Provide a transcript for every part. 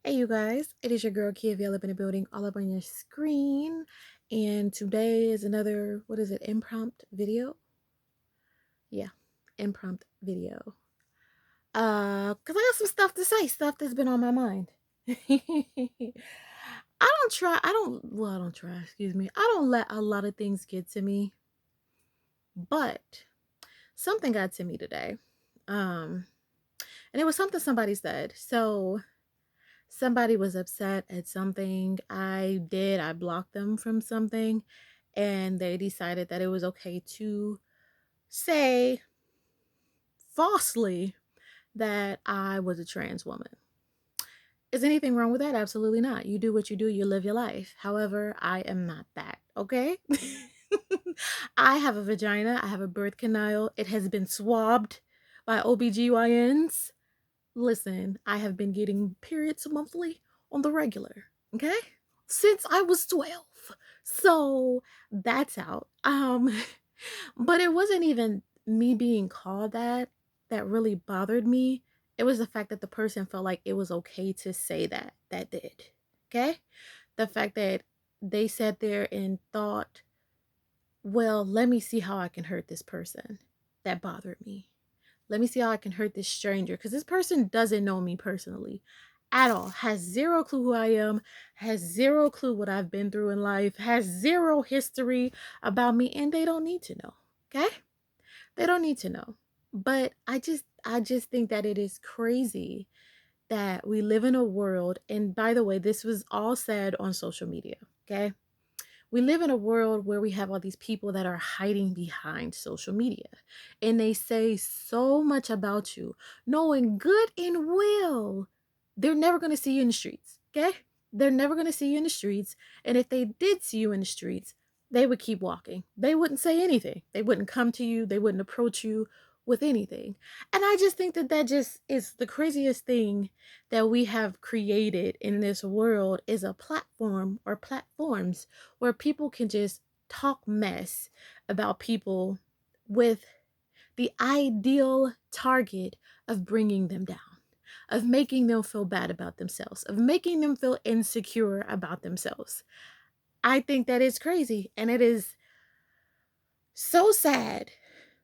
Hey, you guys, it is your girl Kia up in the building, all up on your screen. And today is another, what is it, impromptu video? Yeah, impromptu video. Because I got some stuff to say, stuff that's been on my mind. I don't try, excuse me. I don't let a lot of things get to me, but something got to me today. Um, and it was something somebody said. So, somebody was upset at something I did. I blocked them from something, and they decided that it was okay to say falsely that I was a trans woman. Is anything wrong with that? Absolutely not. You do what you do, you live your life. However, I am not that, okay? I have a vagina, I have a birth canal. It has been swabbed by OBGYNs. Listen, I have been getting periods monthly on the regular, okay? Since I was 12. So that's out. But it wasn't even me being called that really bothered me. It was the fact that the person felt like it was okay to say that did. Okay? The fact that they sat there and thought, well, let me see how I can hurt this person. That bothered me. Let me see how I can hurt this stranger, because this person doesn't know me personally at all, has zero clue who I am, has zero clue what I've been through in life, has zero history about me, and they don't need to know. Okay? They don't need to know. But I just think that it is crazy that we live in a world, and by the way, this was all said on social media, okay? We live in a world where we have all these people that are hiding behind social media, and they say so much about you, knowing good and well they're never going to see you in the streets. Okay, they're never going to see you in the streets, and if they did see you in the streets, they would keep walking. They wouldn't say anything. They wouldn't come to you. They wouldn't approach you with anything. And I just think that just is the craziest thing that we have created in this world, is a platform or platforms where people can just talk mess about people with the ideal target of bringing them down, of making them feel bad about themselves, of making them feel insecure about themselves. I think that is crazy, and it is so sad,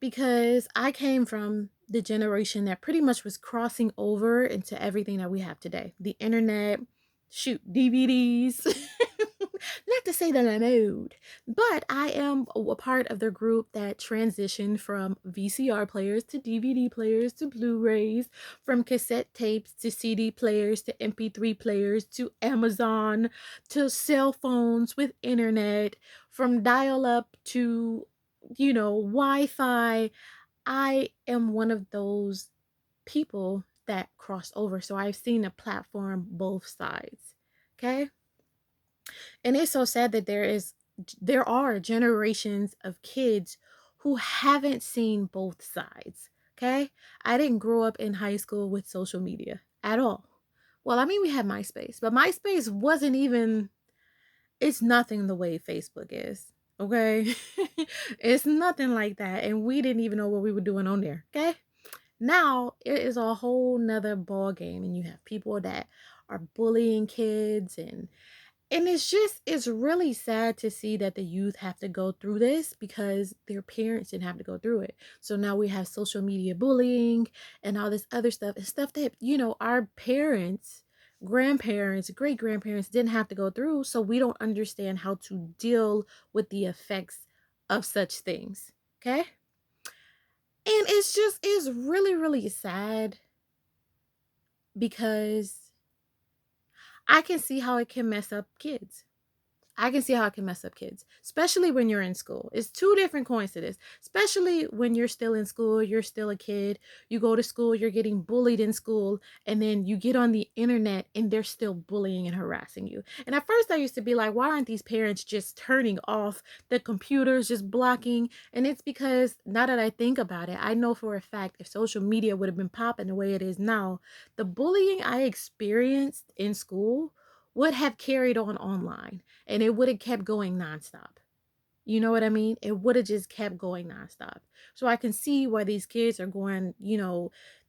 because I came from the generation that pretty much was crossing over into everything that we have today. The internet, shoot, DVDs. Not to say that I'm old, but I am a part of the group that transitioned from VCR players to DVD players to Blu-rays, from cassette tapes to CD players to MP3 players to Amazon to cell phones with internet, from dial-up to Wi-Fi. I am one of those people that crossed over. So I've seen a platform both sides. Okay? And it's so sad that there are generations of kids who haven't seen both sides. Okay? I didn't grow up in high school with social media at all. Well, I mean, we had MySpace, but MySpace wasn't even, it's nothing the way Facebook is. Okay? It's nothing like that. And we didn't even know what we were doing on there. Okay? Now it is a whole nother ball game, and you have people that are bullying kids, and it's really sad to see that the youth have to go through this because their parents didn't have to go through it. So now we have social media bullying and all this other stuff, and stuff that, our parents, grandparents, great grandparents didn't have to go through. So we don't understand how to deal with the effects of such things. Okay? And it's really, really sad, because I can see how it can mess up kids. I can see how it can mess up kids, especially when you're in school. It's two different coins to this, especially when you're still in school, you're still a kid, you go to school, you're getting bullied in school, and then you get on the internet and they're still bullying and harassing you. And at first I used to be like, why aren't these parents just turning off the computers, just blocking? And it's because now that I think about it, I know for a fact if social media would have been popping the way it is now, the bullying I experienced in school would have carried on online, and it would have kept going nonstop. You know what I mean? It would have just kept going nonstop. So I can see why these kids are going,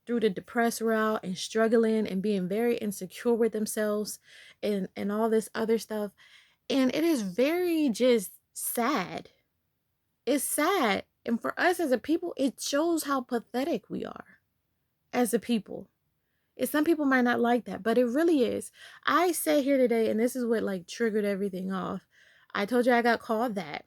through the depressed route and struggling and being very insecure with themselves and all this other stuff. And it is very just sad. It's sad. And for us as a people, it shows how pathetic we are as a people. And some people might not like that, but it really is. I sat here today, and this is what like triggered everything off. I told you I got called that.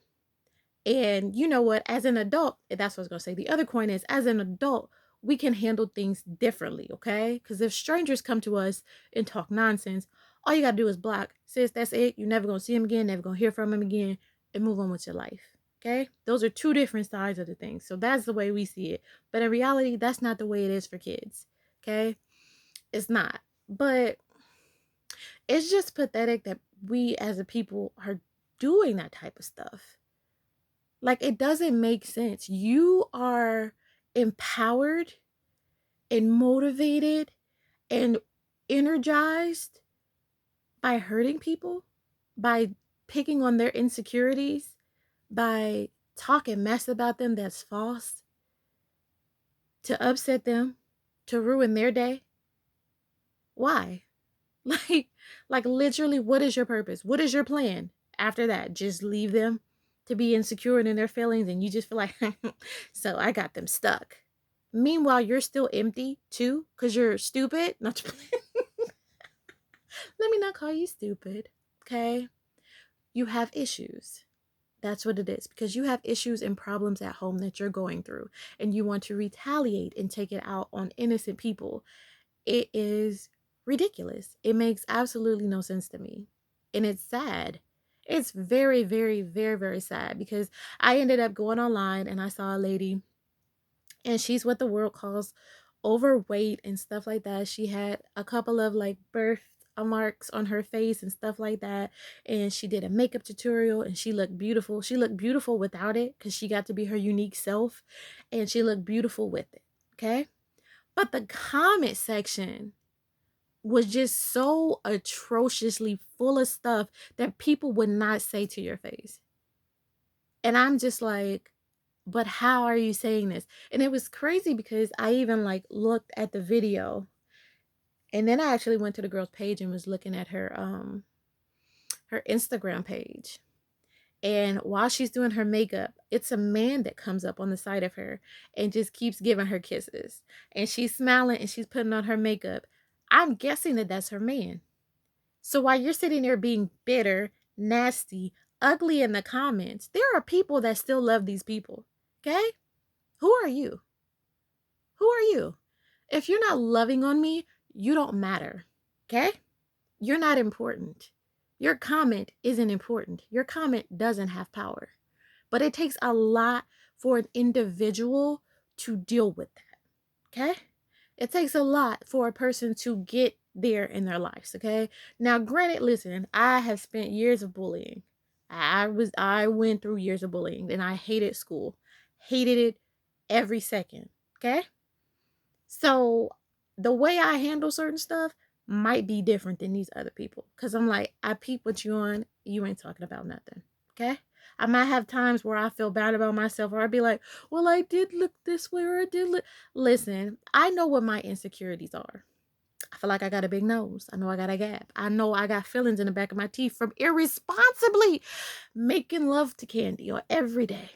And you know what? As an adult, that's what I was going to say. The other coin is, as an adult, we can handle things differently, okay? Because if strangers come to us and talk nonsense, all you got to do is block. Sis, that's it. You're never going to see him again, never going to hear from him again, and move on with your life, okay? Those are two different sides of the thing. So that's the way we see it. But in reality, that's not the way it is for kids, okay? It's not. But it's just pathetic that we as a people are doing that type of stuff. Like, it doesn't make sense. You are empowered and motivated and energized by hurting people, by picking on their insecurities, by talking mess about them that's false, to upset them, to ruin their day. Why? Like, like literally, what is your purpose? What is your plan after that? Just leave them to be insecure and in their feelings, and you just feel like, so I got them stuck. Meanwhile, you're still empty too, because you're stupid. Not to let me not call you stupid, okay? You have issues. That's what it is, because you have issues and problems at home that you're going through, and you want to retaliate and take it out on innocent people. It is ridiculous. It makes absolutely no sense to me. And it's sad. It's very, very, very, very sad, because I ended up going online and I saw a lady, and she's what the world calls overweight and stuff like that. She had a couple of like birth marks on her face and stuff like that. And she did a makeup tutorial and she looked beautiful. She looked beautiful without it because she got to be her unique self, and she looked beautiful with it. Okay. But the comment section was just so atrociously full of stuff that people would not say to your face. And I'm just like, but how are you saying this? And it was crazy because I even like looked at the video, and then I actually went to the girl's page and was looking at her Instagram page. And while she's doing her makeup, it's a man that comes up on the side of her and just keeps giving her kisses. And she's smiling and she's putting on her makeup. I'm guessing that that's her man. So while you're sitting there being bitter, nasty, ugly in the comments, there are people that still love these people. Okay? Who are you? Who are you? If you're not loving on me, you don't matter. Okay? You're not important. Your comment isn't important. Your comment doesn't have power. But it takes a lot for an individual to deal with that. Okay? It takes a lot for a person to get there in their lives. Okay? Now, granted, listen, I have spent years of bullying. I went through years of bullying, and I hated school. Hated it every second. Okay? So the way I handle certain stuff might be different than these other people. Because I'm like, I peep what you on, you ain't talking about nothing. Okay? I might have times where I feel bad about myself, or I'd be like, well, I did look this way, or I did look. Listen, I know what my insecurities are. I feel like I got a big nose. I know I got a gap. I know I got feelings in the back of my teeth from irresponsibly making love to candy or every day.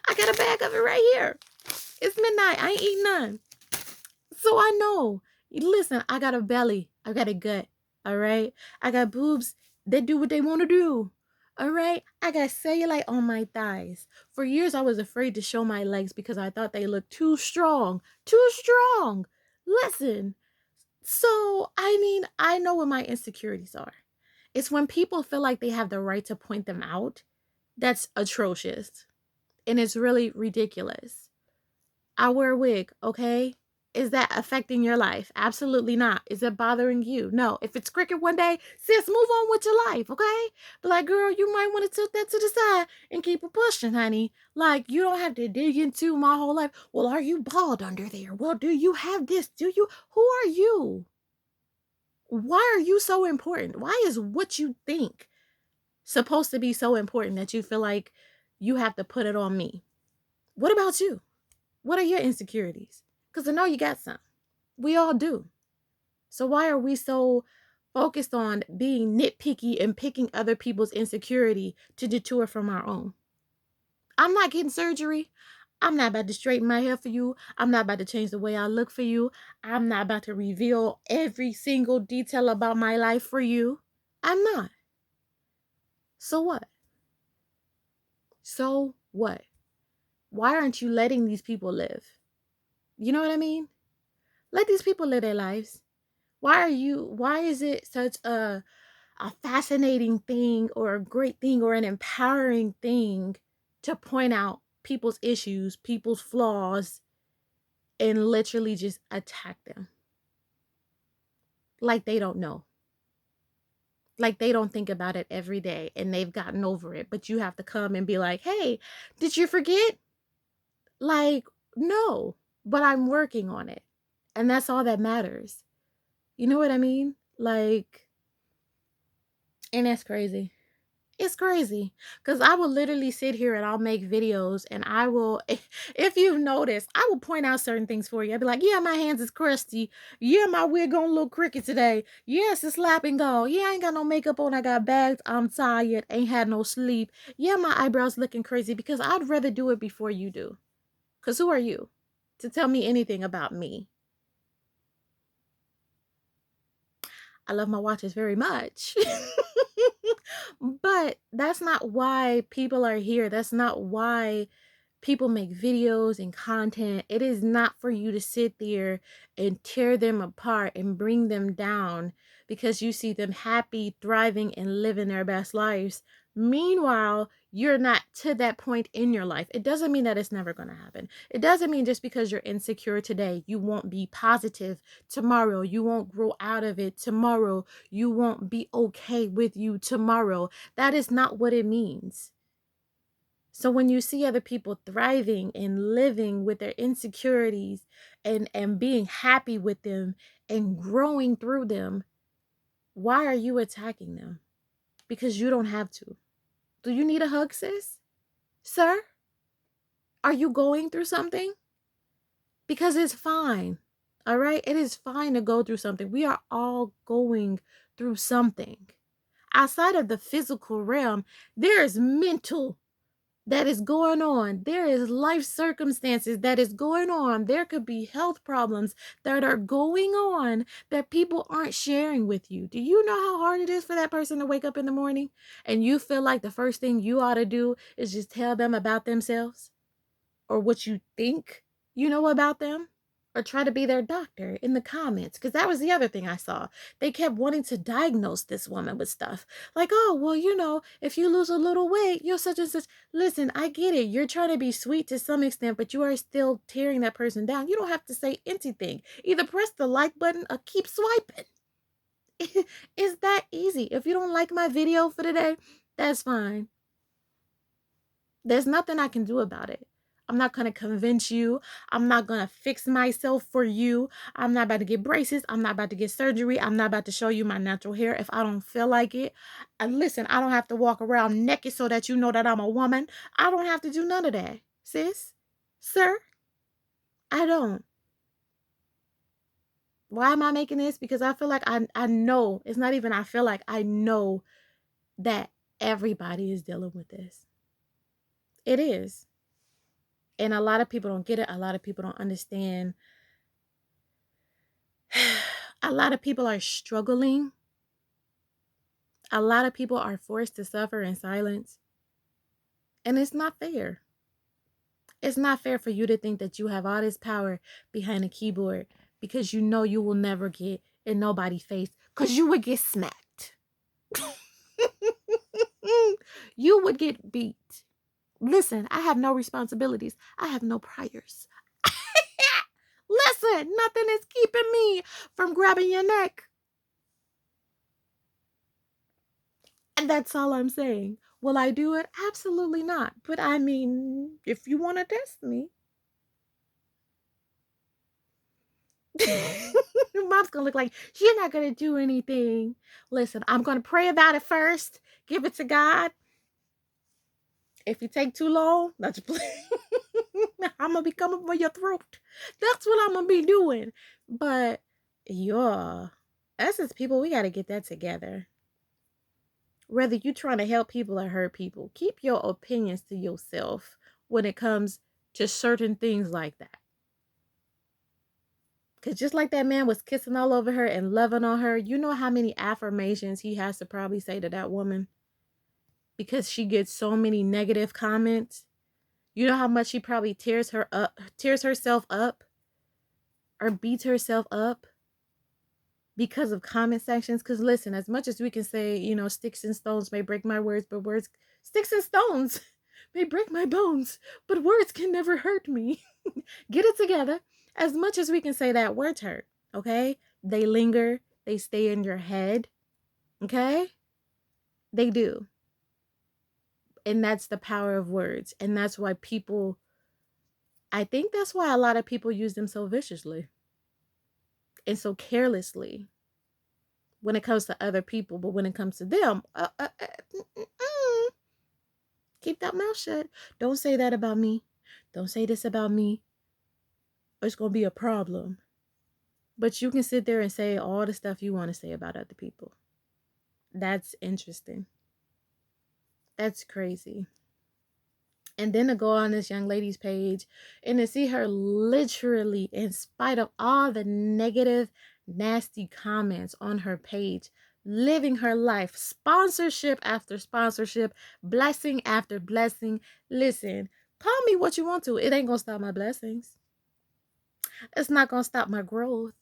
I got a bag of it right here. It's midnight. I ain't eating none. So I know. Listen, I got a belly. I got a gut. All right. I got boobs that do what they want to do. All right. I got cellulite on my thighs. For years, I was afraid to show my legs because I thought they looked too strong. Too strong. Listen. So, I mean, I know what my insecurities are. It's when people feel like they have the right to point them out. That's atrocious. And it's really ridiculous. I wear a wig, okay? Is that affecting your life? Absolutely not. Is it bothering you? No. If it's crooked one day, sis, move on with your life, okay? But like, girl, you might want to tilt that to the side and keep it pushing, honey. Like, you don't have to dig into my whole life. Well, are you bald under there? Well, do you have this? Do you? Who are you? Why are you so important? Why is what you think supposed to be so important that you feel like you have to put it on me? What about you? What are your insecurities? Because I know you got some. We all do. So why are we so focused on being nitpicky and picking other people's insecurity to detour from our own? I'm not getting surgery. I'm not about to straighten my hair for you. I'm not about to change the way I look for you. I'm not about to reveal every single detail about my life for you. I'm not. So what? So what? Why aren't you letting these people live? You know what I mean? Let these people live their lives. Why is it such a fascinating thing or a great thing or an empowering thing to point out people's issues, people's flaws, and literally just attack them like they don't know, like they don't think about it every day and they've gotten over it, but you have to come and be like, hey, did you forget? Like, no, but I'm working on it, and that's all that matters. You know what I mean? Like, and that's crazy. It's crazy because I will literally sit here and I'll make videos and I will, if you've noticed, I will point out certain things for you. I'll be like, yeah, my hands is crusty. Yeah, my wig on a little crooked today. Yes, it's slapping go. Yeah, I ain't got no makeup on. I got bags. I'm tired. Ain't had no sleep. Yeah, my eyebrows looking crazy because I'd rather do it before you do. Because who are you to tell me anything about me? I love my watches very much. But that's not why people are here. That's not why people make videos and content. It is not for you to sit there and tear them apart and bring them down because you see them happy, thriving, and living their best lives. Meanwhile, you're not to that point in your life. It doesn't mean that it's never going to happen. It doesn't mean just because you're insecure today, you won't be positive tomorrow. You won't grow out of it tomorrow. You won't be okay with you tomorrow. That is not what it means. So when you see other people thriving and living with their insecurities and being happy with them and growing through them, why are you attacking them? Because you don't have to. Do you need a hug, sis? Sir? Are you going through something? Because it's fine. All right? It is fine to go through something. We are all going through something. Outside of the physical realm, there is mental that is going on. There is life circumstances that is going on. There could be health problems that are going on that people aren't sharing with you. Do you know how hard it is for that person to wake up in the morning and you feel like the first thing you ought to do is just tell them about themselves or what you think you know about them? Or try to be their doctor in the comments. Because that was the other thing I saw. They kept wanting to diagnose this woman with stuff. Like, oh, well, if you lose a little weight, you're such and such. Listen, I get it. You're trying to be sweet to some extent, but you are still tearing that person down. You don't have to say anything. Either press the like button or keep swiping. It's that easy. If you don't like my video for today, that's fine. There's nothing I can do about it. I'm not going to convince you. I'm not going to fix myself for you. I'm not about to get braces. I'm not about to get surgery. I'm not about to show you my natural hair if I don't feel like it. And listen, I don't have to walk around naked so that you know that I'm a woman. I don't have to do none of that, sis. Sir, I don't. Why am I making this? Because I feel like I know. It's not even I feel like I know that everybody is dealing with this. It is. And a lot of people don't get it. A lot of people don't understand. A lot of people are struggling. A lot of people are forced to suffer in silence. And it's not fair. It's not fair for you to think that you have all this power behind a keyboard because you know you will never get in nobody's face because you would get smacked. You would get beat. Listen, I have no responsibilities. I have no priors. Listen, nothing is keeping me from grabbing your neck. And that's all I'm saying. Will I do it? Absolutely not. But I mean, if you want to test me. Mom's going to look like she's not going to do anything. Listen, I'm going to pray about it first. Give it to God. If you take too long, not your play. I'm gonna be coming for your throat. That's what I'm gonna be doing. But yeah, us as people, we gotta get that together. Whether you trying to help people or hurt people, keep your opinions to yourself when it comes to certain things like that. Because just like that man was kissing all over her and loving on her, you know how many affirmations he has to probably say to that woman because she gets so many negative comments. You know how much she probably tears herself up or beats herself up because of comment sections. Because listen, as much as we can say, sticks and stones may break my words, but sticks and stones may break my bones, but words can never hurt me. Get it together. As much as we can say that, words hurt, okay? They linger, they stay in your head, okay? They do. And that's the power of words. And that's why I think that's why a lot of people use them so viciously and so carelessly when it comes to other people. But when it comes to them, keep that mouth shut. Don't say that about me. Don't say this about me. It's going to be a problem. But you can sit there and say all the stuff you want to say about other people. That's interesting. That's crazy. And then to go on this young lady's page and to see her literally, in spite of all the negative, nasty comments on her page, living her life, sponsorship after sponsorship, blessing after blessing. Listen, call me what you want to. It ain't gonna stop my blessings. It's not gonna stop my growth.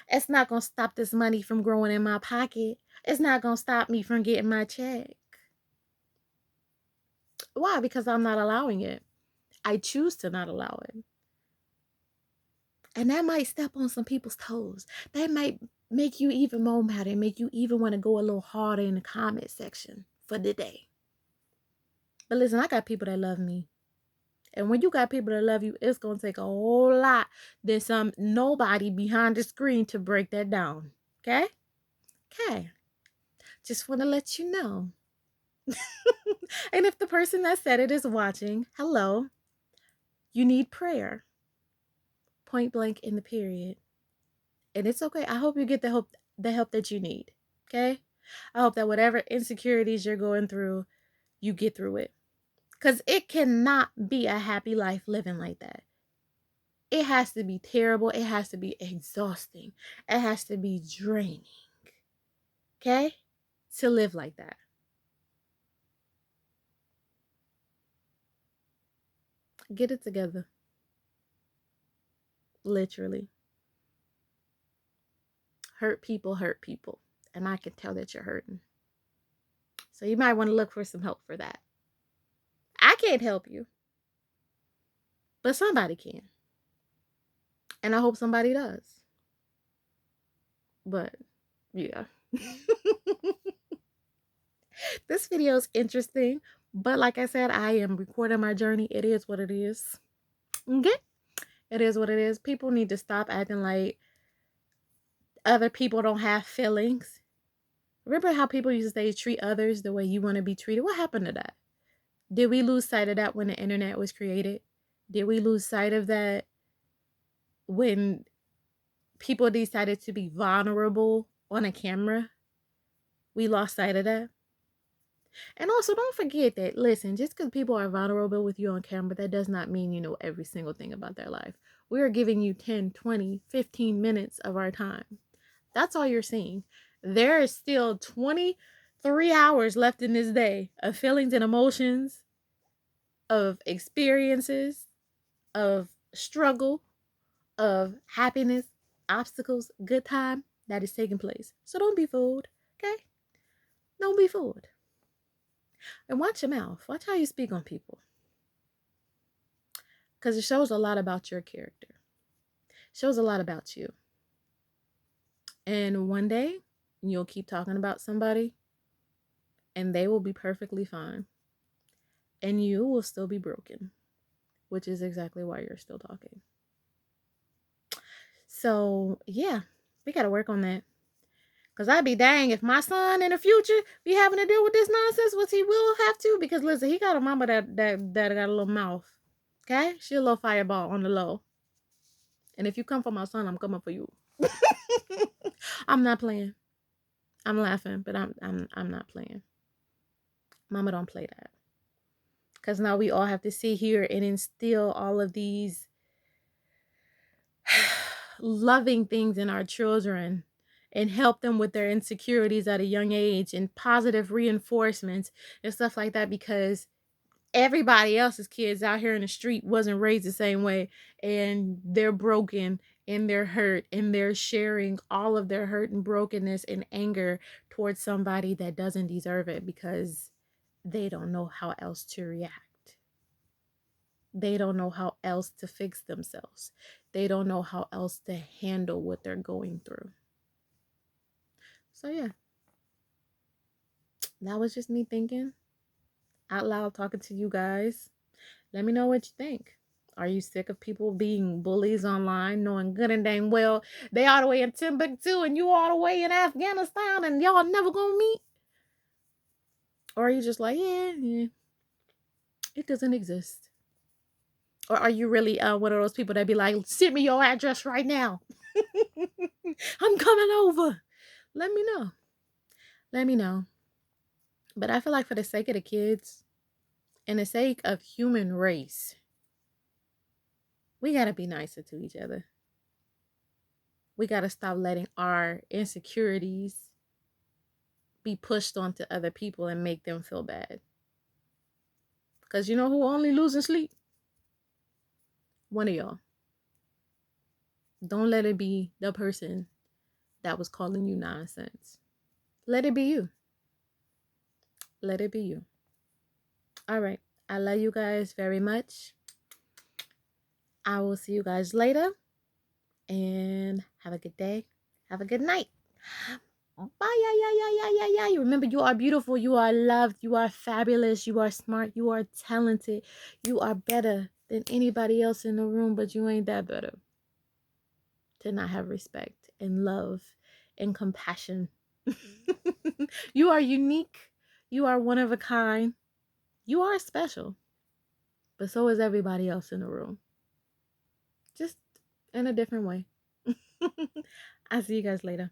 It's not gonna stop this money from growing in my pocket. It's not gonna stop me from getting my check. Why? Because I'm not allowing it. I choose to not allow it. And that might step on some people's toes. That might make you even more mad and make you even want to go a little harder in the comment section for the day. But listen, I got people that love me. And when you got people that love you, it's going to take a whole lot than some nobody behind the screen to break that down. Okay? Okay. Just want to let you know. And if the person that said it is watching, hello, you need prayer. Point blank in the period. And it's okay. I hope you get the help that you need. Okay? I hope that whatever insecurities you're going through, you get through it. Because it cannot be a happy life living like that. It has to be terrible. It has to be exhausting. It has to be draining. Okay? To live like that. Get it together. Literally. Hurt people hurt people. And I can tell that you're hurting. So you might want to look for some help for that. I can't help you. But somebody can. And I hope somebody does. But, yeah. This video is interesting. But like I said, I am recording my journey. It is what it is. Okay? It is what it is. People need to stop acting like other people don't have feelings. Remember how people used to say treat others the way you want to be treated? What happened to that? Did we lose sight of that when the internet was created? Did we lose sight of that when people decided to be vulnerable on a camera? We lost sight of that. And also, don't forget that, listen, just because people are vulnerable with you on camera, that does not mean you know every single thing about their life. We are giving you 10, 20, 15 minutes of our time. That's all you're seeing. There is still 23 hours left in this day of feelings and emotions, of experiences, of struggle, of happiness, obstacles, good time that is taking place. So don't be fooled, okay? Don't be fooled. And watch your mouth. Watch how you speak on people. Because it shows a lot about your character. It shows a lot about you. And one day, you'll keep talking about somebody, and they will be perfectly fine. And you will still be broken, which is exactly why you're still talking. So, yeah, we got to work on that. Because I'd be dang if my son in the future be having to deal with this nonsense, which he will have to. Because listen, he got a mama that got a little mouth. Okay? She a little fireball on the low. And if you come for my son, I'm coming for you. I'm not playing. I'm laughing, but I'm not playing. Mama don't play that. Because now we all have to sit here and instill all of these loving things in our children and help them with their insecurities at a young age and positive reinforcements and stuff like that, because everybody else's kids out here in the street wasn't raised the same way, and they're broken and they're hurt and they're sharing all of their hurt and brokenness and anger towards somebody that doesn't deserve it because they don't know how else to react. They don't know how else to fix themselves. They don't know how else to handle what they're going through. So yeah, that was just me thinking out loud, talking to you guys. Let me know what you think. Are you sick of people being bullies online, knowing good and dang well they all the way in Timbuktu and you all the way in Afghanistan and y'all never gonna meet? Or are you just like, yeah, it doesn't exist? Or are you really one of those people that be like, send me your address right now. I'm coming over. Let me know. Let me know. But I feel like for the sake of the kids and the sake of human race, we got to be nicer to each other. We got to stop letting our insecurities be pushed onto other people and make them feel bad. Because you know who only losing sleep? One of y'all. Don't let it be the person that was calling you nonsense. Let it be you. Let it be you. All right. I love you guys very much. I will see you guys later. And have a good day. Have a good night. Bye. Yeah. Remember, you are beautiful. You are loved. You are fabulous. You are smart. You are talented. You are better than anybody else in the room, but you ain't that better to not have respect and love and compassion. You are unique. You are one of a kind. You are special. But so is everybody else in the room. Just in a different way. I'll see you guys later.